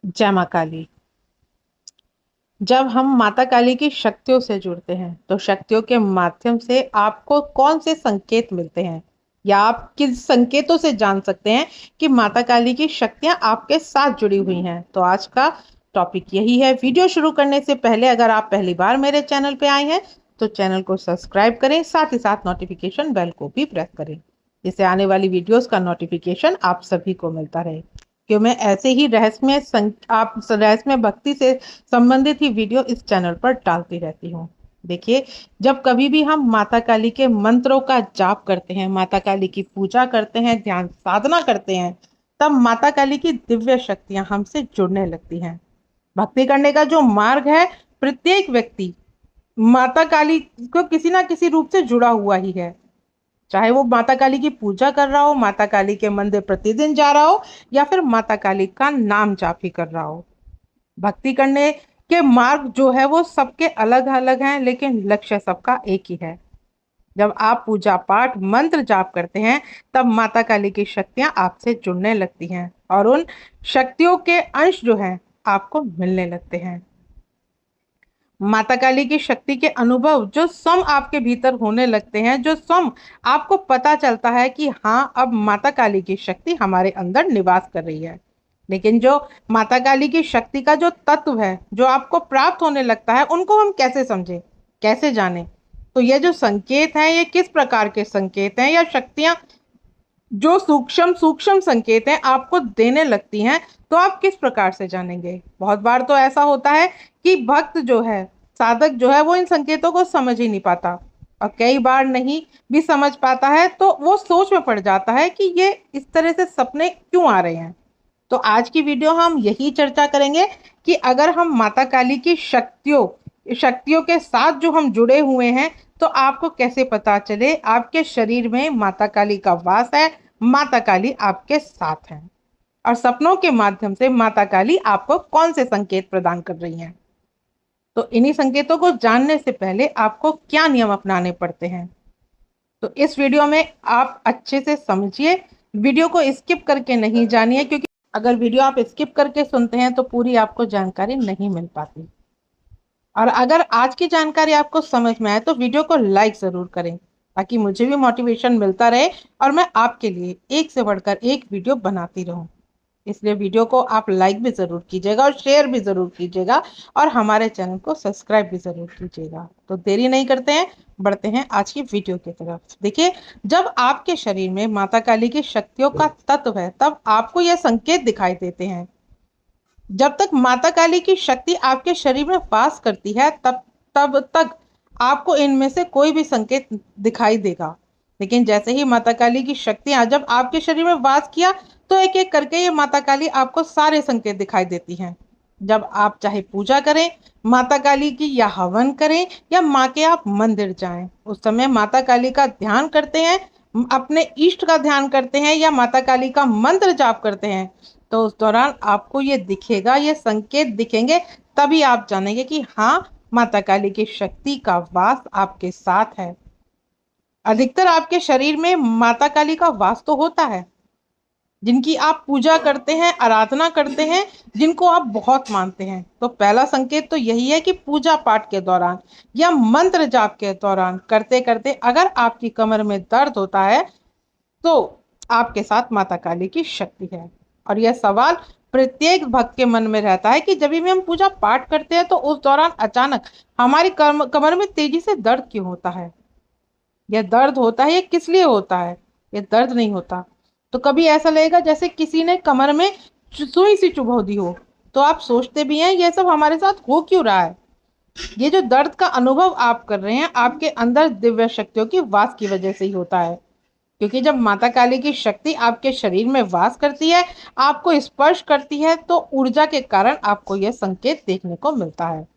जय माँ काली। जब हम माता काली की शक्तियों से जुड़ते हैं तो शक्तियों के माध्यम से आपको कौन से संकेत मिलते हैं या आप किस संकेतों से जान सकते हैं कि माता काली की शक्तियां आपके साथ जुड़ी हुई हैं। तो आज का टॉपिक यही है। वीडियो शुरू करने से पहले अगर आप पहली बार मेरे चैनल पे आए हैं तो चैनल को सब्सक्राइब करें, साथ ही साथ नोटिफिकेशन बेल को भी प्रेस करें जिससे आने वाली वीडियोस का नोटिफिकेशन आप सभी को मिलता रहे। क्यों मैं ऐसे ही आप रहस्यमय भक्ति से संबंधित ही वीडियो इस चैनल पर डालती रहती हूँ। देखिए, जब कभी भी हम माता काली के मंत्रों का जाप करते हैं, माता काली की पूजा करते हैं, ध्यान साधना करते हैं, तब माता काली की दिव्य शक्तियां हमसे जुड़ने लगती हैं। भक्ति करने का जो मार्ग है, प्रत्येक व्यक्ति माता काली को किसी ना किसी रूप से जुड़ा हुआ ही है। चाहे वो माता काली की पूजा कर रहा हो, माता काली के मंदिर प्रतिदिन जा रहा हो, या फिर माता काली का नाम जाप ही कर रहा हो। भक्ति करने के मार्ग जो है वो सबके अलग अलग हैं, लेकिन लक्ष्य सबका एक ही है। जब आप पूजा पाठ मंत्र जाप करते हैं तब माता काली की शक्तियां आपसे जुड़ने लगती हैं और उन शक्तियों के अंश जो हैं आपको मिलने लगते हैं। माता काली की शक्ति के अनुभव जो स्वयं आपके भीतर होने लगते हैं, जो स्वयं आपको पता चलता है कि हाँ, अब माता काली की शक्ति हमारे अंदर निवास कर रही है। लेकिन जो माता काली की शक्ति का जो तत्व है जो आपको प्राप्त होने लगता है, उनको हम कैसे समझें, कैसे जानें? तो ये जो संकेत हैं, ये किस प्रकार के संकेत हैं या शक्तियां जो सूक्ष्म सूक्ष्म संकेत हैं आपको देने लगती हैं, तो आप किस प्रकार से जानेंगे? बहुत बार तो ऐसा होता है कि भक्त जो है, साधक जो है, वो इन संकेतों को समझ ही नहीं पाता, और कई बार नहीं भी समझ पाता है तो वो सोच में पड़ जाता है कि ये इस तरह से सपने क्यों आ रहे हैं। तो आज की वीडियो हम यही चर्चा करेंगे कि अगर हम माता काली की शक्तियों शक्तियों के साथ जो हम जुड़े हुए हैं, तो आपको कैसे पता चले आपके शरीर में माता काली का वास है, माता काली आपके साथ हैं, और सपनों के माध्यम से माता काली आपको कौन से संकेत प्रदान कर रही हैं। तो इन्हीं संकेतों को जानने से पहले आपको क्या नियम अपनाने पड़ते हैं, तो इस वीडियो में आप अच्छे से समझिए। वीडियो को स्किप करके नहीं जानिए, क्योंकि अगर वीडियो आप स्किप करके सुनते हैं तो पूरी आपको जानकारी नहीं मिल पाती। और अगर आज की जानकारी आपको समझ में आए तो वीडियो को लाइक ज़रूर करें, ताकि मुझे भी मोटिवेशन मिलता रहे और मैं आपके लिए एक से बढ़कर एक वीडियो बनाती रहूं। इसलिए वीडियो को आप लाइक भी ज़रूर कीजिएगा और शेयर भी ज़रूर कीजिएगा, और हमारे चैनल को सब्सक्राइब भी ज़रूर कीजिएगा। तो देरी नहीं करते हैं, बढ़ते हैं आज की वीडियो की तरफ। देखिए, जब आपके शरीर में माता काली की शक्तियों का तत्व है तब आपको यह संकेत दिखाई देते हैं। जब तक माता काली की शक्ति आपके शरीर में वास करती है तब तब तक आपको इनमें से कोई भी संकेत दिखाई देगा। लेकिन जैसे ही माता काली की शक्तियां जब आपके शरीर में वास किया, तो एक एक करके ये माता काली आपको सारे संकेत दिखाई देती हैं। जब आप चाहे पूजा करें माता काली की, या हवन करें, या माँ के आप मंदिर जाएं, उस समय माता काली का ध्यान करते हैं, अपने इष्ट का ध्यान करते हैं, या माता काली का मंत्र जाप करते हैं, तो उस दौरान आपको ये दिखेगा, ये संकेत दिखेंगे। तभी आप जानेंगे कि हाँ, माता काली की शक्ति का वास आपके साथ है। अधिकतर आपके शरीर में माता काली का वास तो होता है, जिनकी आप पूजा करते हैं, आराधना करते हैं, जिनको आप बहुत मानते हैं। तो पहला संकेत तो यही है कि पूजा पाठ के दौरान या मंत्र जाप के दौरान करते करते अगर आपकी कमर में दर्द होता है, तो आपके साथ माता काली की शक्ति है। और यह सवाल प्रत्येक भक्त के मन में रहता है कि जब भी हम पूजा पाठ करते हैं तो उस दौरान अचानक हमारी कमर में तेजी से दर्द क्यों होता है, यह दर्द होता है, ये किस लिए होता है? ये दर्द नहीं होता। तो कभी ऐसा लगेगा जैसे किसी ने कमर में सुई सी चुभो दी हो, तो आप सोचते भी हैं ये सब हमारे साथ हो क्यों रहा है। ये जो दर्द का अनुभव आप कर रहे हैं, आपके अंदर दिव्य शक्तियों की वास की वजह से ही होता है। क्योंकि जब माता काली की शक्ति आपके शरीर में वास करती है, आपको स्पर्श करती है, तो ऊर्जा के कारण आपको यह संकेत देखने को मिलता है।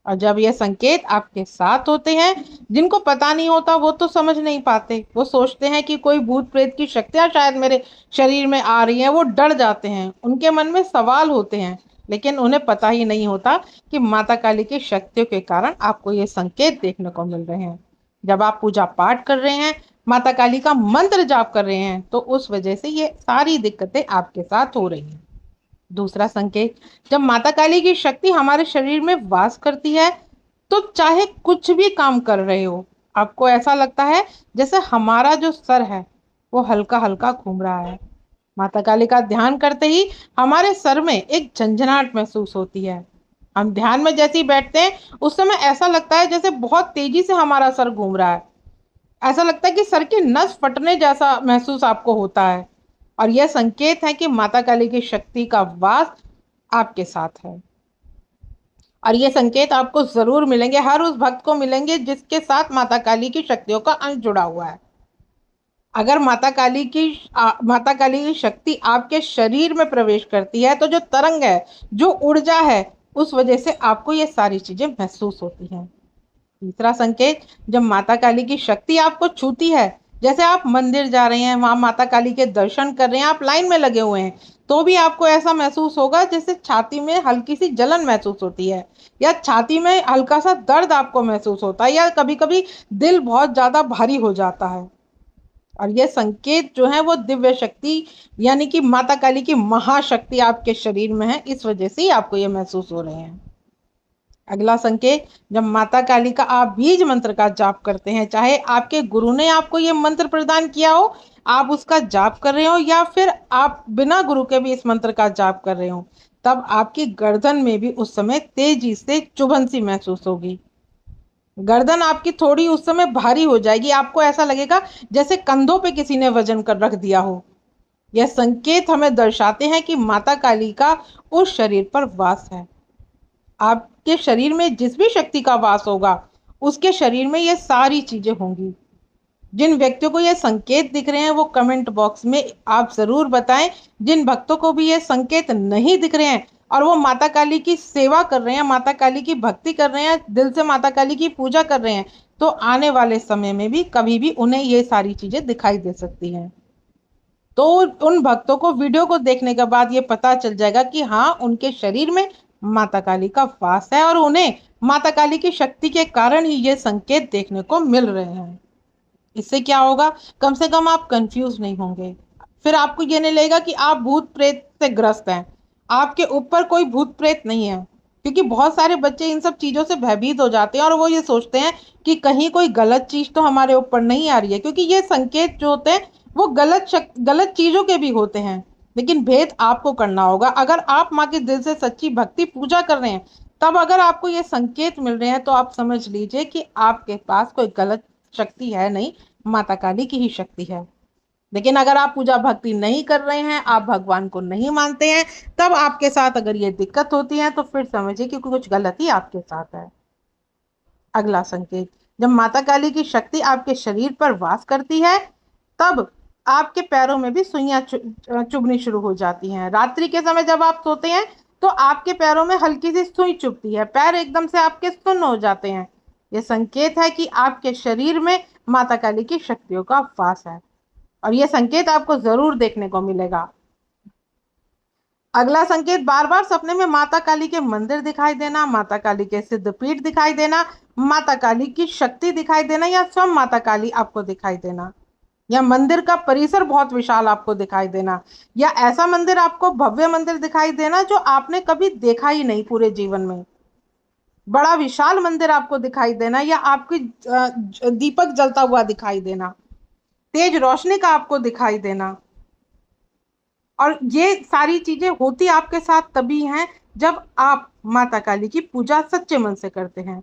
और जब यह संकेत आपके साथ होते हैं, जिनको पता नहीं होता वो तो समझ नहीं पाते, वो सोचते हैं कि कोई भूत प्रेत की शक्तियां शायद मेरे शरीर में आ रही हैं, वो डर जाते हैं, उनके मन में सवाल होते हैं। लेकिन उन्हें पता ही नहीं होता कि माता काली की शक्तियों के कारण आपको ये संकेत देखने को मिल रहे हैं। जब आप पूजा पाठ कर रहे हैं, माता काली का मंत्र जाप कर रहे हैं, तो उस वजह से ये सारी दिक्कतें आपके साथ हो रही हैं। दूसरा संकेत, जब माता काली की शक्ति हमारे शरीर में वास करती है तो चाहे कुछ भी काम कर रहे हो, आपको ऐसा लगता है जैसे हमारा जो सर है वो हल्का हल्का घूम रहा है। माता काली का ध्यान करते ही हमारे सर में एक झंझनाहट महसूस होती है। हम ध्यान में जैसे ही बैठते हैं उस समय ऐसा लगता है जैसे बहुत तेजी से हमारा सर घूम रहा है। ऐसा लगता है कि सर की नस फटने जैसा महसूस आपको होता है। और यह संकेत है कि माता काली की शक्ति का वास आपके साथ है। और ये संकेत आपको जरूर मिलेंगे, हर उस भक्त को मिलेंगे जिसके साथ माता काली की शक्तियों का अंश जुड़ा हुआ है। अगर माता काली की शक्ति आपके शरीर में प्रवेश करती है तो जो तरंग है, जो ऊर्जा है, उस वजह से आपको ये सारी चीजें महसूस होती हैं। तीसरा संकेत, जब माता काली की शक्ति आपको छूती है, जैसे आप मंदिर जा रहे हैं, वहां माता काली के दर्शन कर रहे हैं, आप लाइन में लगे हुए हैं, तो भी आपको ऐसा महसूस होगा जैसे छाती में हल्की सी जलन महसूस होती है, या छाती में हल्का सा दर्द आपको महसूस होता है, या कभी कभी दिल बहुत ज्यादा भारी हो जाता है। और ये संकेत जो है वो दिव्य शक्ति यानी कि माता काली की महाशक्ति आपके शरीर में है, इस वजह से ही आपको ये महसूस हो रहे हैं। अगला संकेत, जब माता काली का आप बीज मंत्र का जाप करते हैं, चाहे आपके गुरु ने आपको ये मंत्र प्रदान किया हो, आप उसका जाप कर रहे हो, या फिर आप बिना गुरु के भी इस मंत्र का जाप कर रहे हो, तब आपकी गर्दन में भी उस समय तेजी से चुभन सी महसूस होगी। गर्दन आपकी थोड़ी उस समय भारी हो जाएगी, आपको ऐसा लगेगा जैसे कंधों पे किसी ने वजन कर रख दिया हो। यह संकेत हमें दर्शाते हैं कि माता काली का उस शरीर पर वास है। आपके शरीर में जिस भी शक्ति का वास होगा उसके शरीर में ये सारी चीजें होंगी। जिन व्यक्तियों को ये संकेत दिख रहे हैं वो कमेंट बॉक्स में आप जरूर बताएं। जिन भक्तों को भी ये संकेत नहीं दिख रहे हैं और वो माता काली की सेवा कर रहे हैं, माता काली की भक्ति कर रहे हैं, दिल से माता काली की पूजा कर रहे हैं, तो आने वाले समय में भी कभी भी उन्हें ये सारी चीजें दिखाई दे सकती हैं। तो उन भक्तों को वीडियो को देखने के बाद ये पता चल जाएगा कि हाँ, उनके शरीर में माता काली का वास है और उन्हें माता काली की शक्ति के कारण ही ये संकेत देखने को मिल रहे हैं। इससे क्या होगा, कम से कम आप कंफ्यूज नहीं होंगे। फिर आपको ये नहीं लगेगा कि आप भूत प्रेत से ग्रस्त हैं। आपके ऊपर कोई भूत प्रेत नहीं है, क्योंकि बहुत सारे बच्चे इन सब चीजों से भयभीत हो जाते हैं और वो ये सोचते हैं कि कहीं कोई गलत चीज तो हमारे ऊपर नहीं आ रही है, क्योंकि ये संकेत जो होते हैं वो गलत चीजों के भी होते हैं। लेकिन भेद आपको करना होगा। अगर आप माँ के दिल से सच्ची भक्ति पूजा कर रहे हैं, तब अगर आपको ये संकेत मिल रहे हैं तो आप समझ लीजिए कि आपके पास कोई गलत शक्ति है नहीं, माता काली की ही शक्ति है। लेकिन अगर आप पूजा भक्ति नहीं कर रहे हैं, आप भगवान को नहीं मानते हैं, तब आपके साथ अगर ये दिक्कत होती है तो फिर समझिए कि कुछ गलती आपके साथ है। अगला संकेत, जब माता काली की शक्ति आपके शरीर पर वास करती है तब आपके पैरों में भी सुइयां चुभनी शुरू हो जाती हैं। रात्रि के समय जब आप सोते हैं तो आपके पैरों में हल्की सी सुई चुभती है, पैर एकदम से आपके सुन्न हो जाते हैं। यह संकेत है कि आपके शरीर में माता काली की शक्तियों का वास है और यह संकेत आपको जरूर देखने को मिलेगा। अगला संकेत, बार बार सपने में माता काली के मंदिर दिखाई देना, माता काली के सिद्धपीठ दिखाई देना, माता काली की शक्ति दिखाई देना, या स्वयं माता काली आपको दिखाई देना, या मंदिर का परिसर बहुत विशाल आपको दिखाई देना, या ऐसा मंदिर आपको भव्य मंदिर दिखाई देना जो आपने कभी देखा ही नहीं पूरे जीवन में, बड़ा विशाल मंदिर आपको दिखाई देना, या आपकी दीपक जलता हुआ दिखाई देना, तेज रोशनी का आपको दिखाई देना। और ये सारी चीजें होती आपके साथ तभी हैं जब आप माता काली की पूजा सच्चे मन से करते हैं।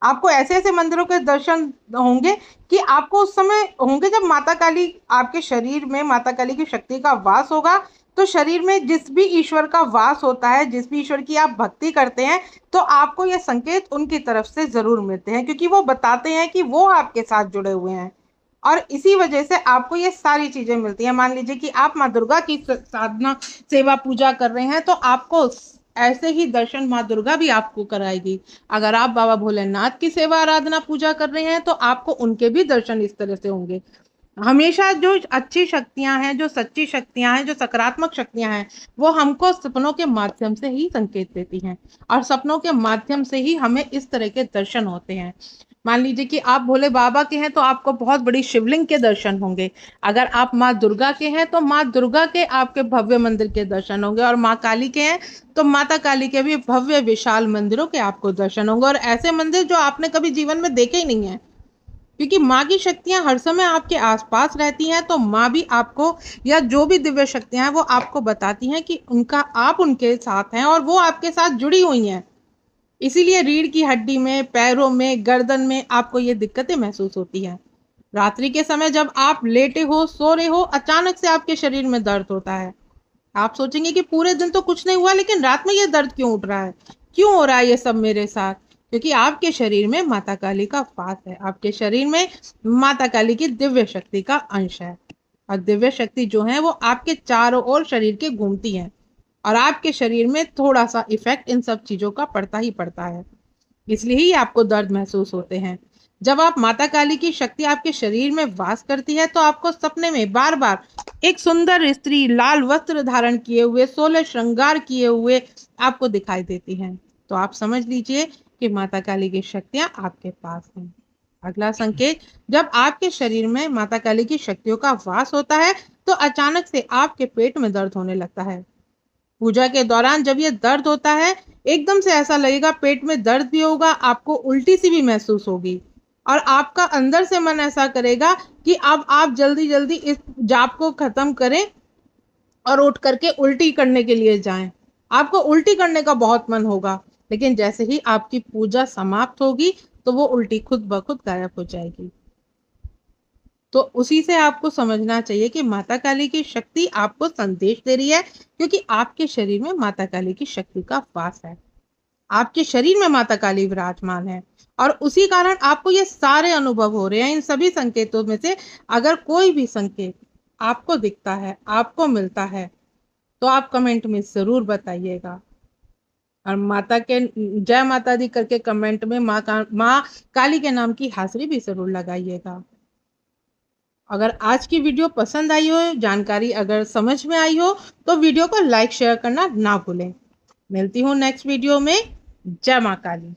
आपको ऐसे ऐसे मंदिरों के दर्शन होंगे कि आपको उस समय होंगे जब माता काली आपके शरीर में, माता काली की शक्ति का वास होगा। तो शरीर में जिस भी ईश्वर का वास होता है, जिस भी ईश्वर की आप भक्ति करते हैं, तो आपको ये संकेत उनकी तरफ से जरूर मिलते हैं, क्योंकि वो बताते हैं कि वो आपके साथ जुड़े हुए हैं और इसी वजह से आपको ये सारी चीजें मिलती हैं। मान लीजिए कि आप माँ दुर्गा की साधना, सेवा, पूजा कर रहे हैं, तो आपको ऐसे ही दर्शन माँ दुर्गा भी आपको कराएगी। अगर आप बाबा भोलेनाथ की सेवा, आराधना, पूजा कर रहे हैं, तो आपको उनके भी दर्शन इस तरह से होंगे। हमेशा जो अच्छी शक्तियां हैं, जो सच्ची शक्तियां हैं, जो सकारात्मक शक्तियां हैं, वो हमको सपनों के माध्यम से ही संकेत देती हैं और सपनों के माध्यम से ही हमें इस तरह के दर्शन होते हैं। मान लीजिए कि आप भोले बाबा के हैं तो आपको बहुत बड़ी शिवलिंग के दर्शन होंगे। अगर आप माँ दुर्गा के हैं तो माँ दुर्गा के आपके भव्य मंदिर के दर्शन होंगे, और माँ काली के हैं तो माता काली के भी भव्य विशाल मंदिरों के आपको दर्शन होंगे, और ऐसे मंदिर जो आपने कभी जीवन में देखे ही नहीं है। क्योंकि माँ की शक्तियां हर समय आपके आसपास रहती हैं, तो माँ भी आपको, या जो भी दिव्य शक्तियां हैं वो आपको बताती हैं कि उनका, आप उनके साथ हैं और वो आपके साथ जुड़ी हुई हैं। इसीलिए रीढ़ की हड्डी में, पैरों में, गर्दन में आपको ये दिक्कतें महसूस होती हैं। रात्रि के समय जब आप लेटे हो, सो रहे हो, अचानक से आपके शरीर में दर्द होता है। आप सोचेंगे कि पूरे दिन तो कुछ नहीं हुआ, लेकिन रात में ये दर्द क्यों उठ रहा है, क्यों हो रहा है ये सब मेरे साथ? क्योंकि आपके शरीर में माता काली का वास है, आपके शरीर में माता काली की दिव्य शक्ति का अंश है। और दिव्य शक्ति जो है वो आपके चारों ओर शरीर के घूमती है, और आपके शरीर में थोड़ा सा इफेक्ट इन सब चीजों का पड़ता ही पड़ता है, इसलिए ही आपको दर्द महसूस होते हैं। जब आप माता काली की शक्ति आपके शरीर में वास करती है तो आपको सपने में बार बार एक सुंदर स्त्री लाल वस्त्र धारण किए हुए, 16 श्रृंगार किए हुए आपको दिखाई देती हैं। तो आप समझ लीजिए कि माता काली की शक्तियां आपके पास हैं। अगला संकेत, जब आपके शरीर में माता काली की शक्तियों का वास होता है तो अचानक से आपके पेट में दर्द होने लगता है। पूजा के दौरान जब ये दर्द होता है, एकदम से ऐसा लगेगा, पेट में दर्द भी होगा, आपको उल्टी सी भी महसूस होगी, और आपका अंदर से मन ऐसा करेगा कि अब आप जल्दी जल्दी इस जाप को खत्म करें और उठ करके उल्टी करने के लिए जाएं। आपको उल्टी करने का बहुत मन होगा, लेकिन जैसे ही आपकी पूजा समाप्त होगी तो वो उल्टी खुद ब खुद गायब हो जाएगी। तो उसी से आपको समझना चाहिए कि माता काली की शक्ति आपको संदेश दे रही है, क्योंकि आपके शरीर में माता काली की शक्ति का वास है। आपके शरीर में माता काली विराजमान है, और उसी कारण आपको ये सारे अनुभव हो रहे हैं। इन सभी संकेतों में से अगर कोई भी संकेत आपको दिखता है, आपको मिलता है, तो आप कमेंट में जरूर बताइएगा। और माता के जय माता दी करके कमेंट में माँ काली के नाम की हाजिरी भी जरूर लगाइएगा। अगर आज की वीडियो पसंद आई हो, जानकारी अगर समझ में आई हो, तो वीडियो को लाइक शेयर करना ना भूलें। मिलती हूँ नेक्स्ट वीडियो में। जय माँ काली।